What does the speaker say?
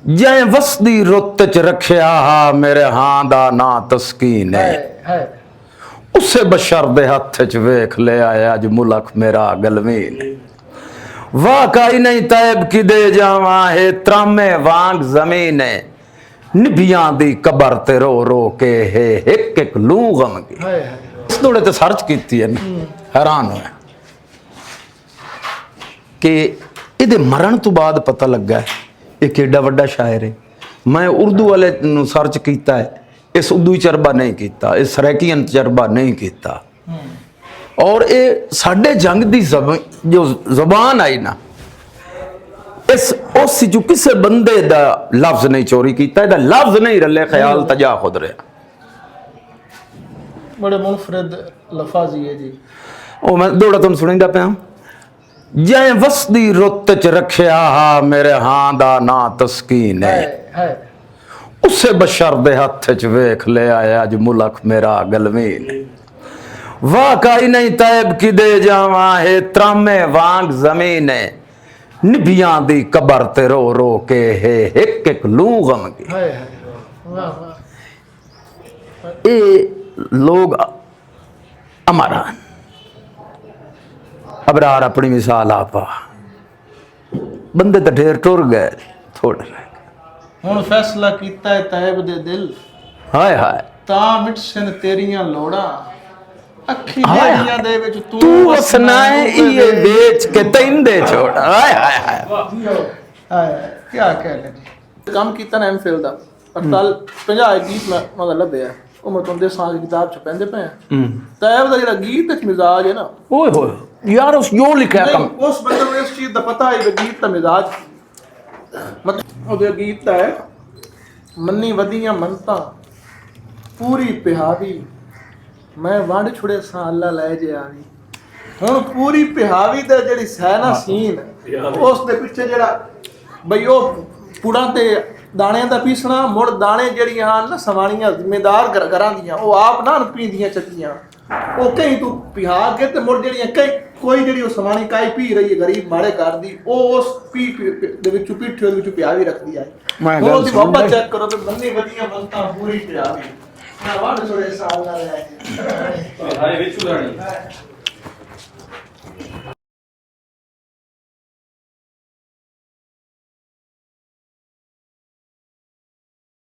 जै वसदी रुत च रखिया मेरे हां दा ना तस्कीन है उसे बशर दे हथ च वेख ले आया अज मुलक मेरा गलवीन वाकई नहीं तैब की दे जावा है त्रामे वांग जमीन है निभियां दी कबर ते रो रो के है एक एक लू गम की इस थोड़े ते सर्च कीती है हैरान होया कि इहदे मरण तो बाद पता लगा ये केडा वड्डा शायर है। मैं उर्दू वाले नूं सर्च कीता है, इस उर्दू तजर्बा नहीं किया, इस सराइकियन तजर्बा नहीं किया और ये साडे जंग दी जो जबान आई ना इस उस जो किसी बंदे दा लफ्ज नहीं चोरी किया, इहदा लफ्ज नहीं रले ख्याल तजा खुद रहा। बड़े मुनफरद लफाज ही है जी। ओ मैं दौड़ा तुम सुनिंदा पिया जै वसदी रुत च रखिया मेरे हां दा ना तस्कीन है उसे बशर दे हथ च वेख ले आया अज मुलक मेरा गलवीन वाकई नहीं तैब की दे जावा है त्रामे वांग जमीन है निभियां दी कबर ते रो रो के है एक एक लू गम की। ये लोग अमरान अबरार अपनी मिसाल आपा बंदे तो ढेर टुर गए थोड़े रह गए। हुण फैसला कीता है तैब दे दिल हाय हाय ता मिट सन तेरियां लोड़ा अखी जेड़ियां दे विच तू वसना है ये बेच के तैंदे छोड़। हाय हाय हाय हाय क्या कहने जी काम कीता ना एमफिल दा 50 गीत मैं मगर लभे ਉਹ ਮੈਂ ਤੁਹਾਨੂੰ ਦੇਸਾਂ ਦੀ किताब ਚ ਪੈਂਦੇ ਪਏ ਤੈਬ ਦਾ ਜਿਹੜਾ ਗੀਤ ਵਿੱਚ ਮਿਜ਼ਾਜ ਹੈ ਨਾ ओए होए यार उस यो लिखा कम ਉਸ ਬੰਦੇ ਨੂੰ ਇਸ ਚੀਜ਼ ਦਾ ਪਤਾ ਹੈ ਕਿ ਗੀਤ ਦਾ ਮਿਜ਼ਾਜ ਮਤਲਬ ਉਹਦੇ ਗੀਤ ਹੈ ਮੰਨੀ ਵਧੀਆਂ ਮੰਨਤਾਂ ਪੂਰੀ ਪਿਹਾਵੀ ਮੈਂ ਵੰਡ ਛੁੜੇ ਸਾਂ ਅੱਲਾ ਲੈ ਜੇ ਆਵੀ ਹੁਣ ਪੂਰੀ ਪਿਹਾਵੀ ਦਾ ਜਿਹੜੀ ਸੈਨਾ ਸੀਨ ਉਸ ਦੇ ਪਿੱਛੇ ਜਿਹੜਾ ਬਈ ਉਹ ਪੁੜਾਂ ਤੇ ਦਾਣਿਆਂ ਦਾ ਪੀਸਣਾ ਮੁੜ ਦਾਣੇ ਜਿਹੜੀਆਂ ਹਨ ਨਾ ਸਵਾਣੀਆਂ ਜ਼ਿੰਮੇਦਾਰ ਘਰਾਂ ਦੀਆਂ ਉਹ ਆਪ ਨਾ ਪੀਂਦੀਆਂ ਚੱਕੀਆਂ ਉਹ ਕਈ ਤੂੰ ਪਿਹਾ ਕੇ ਤੇ ਮੁੜ ਜਿਹੜੀਆਂ ਕੋਈ ਜਿਹੜੀ ਉਹ ਸਵਾਣੀ ਕਾਈ ਪੀ ਰਹੀ ਹੈ ਗਰੀਬ ਮਾੜੇ ਘਰ ਦੀ ਉਹ ਉਸ ਪੀ ਦੇ ਵਿੱਚੋਂ ਪੀਠੇ ਦੇ ਵਿੱਚੋਂ ਪਿਆ ਵੀ ਰੱਖਦੀ ਆ ਉਹ ਦੀ ਮੁਹੱਬਤ ਚੈੱਕ ਕਰੋ ਤੇ ਬੰਨੀ ਵਧੀਆਂ ਬੰਤਾਂ ਪੂਰੀ ਪਿਆ ਵੀ ਨਾ ਵਾੜ ਛੋੜੇ ਸਾਲ ਨਾਲ ਲੈ ਹਾਏ ਵਿੱਚ ਉਡਾਣੀ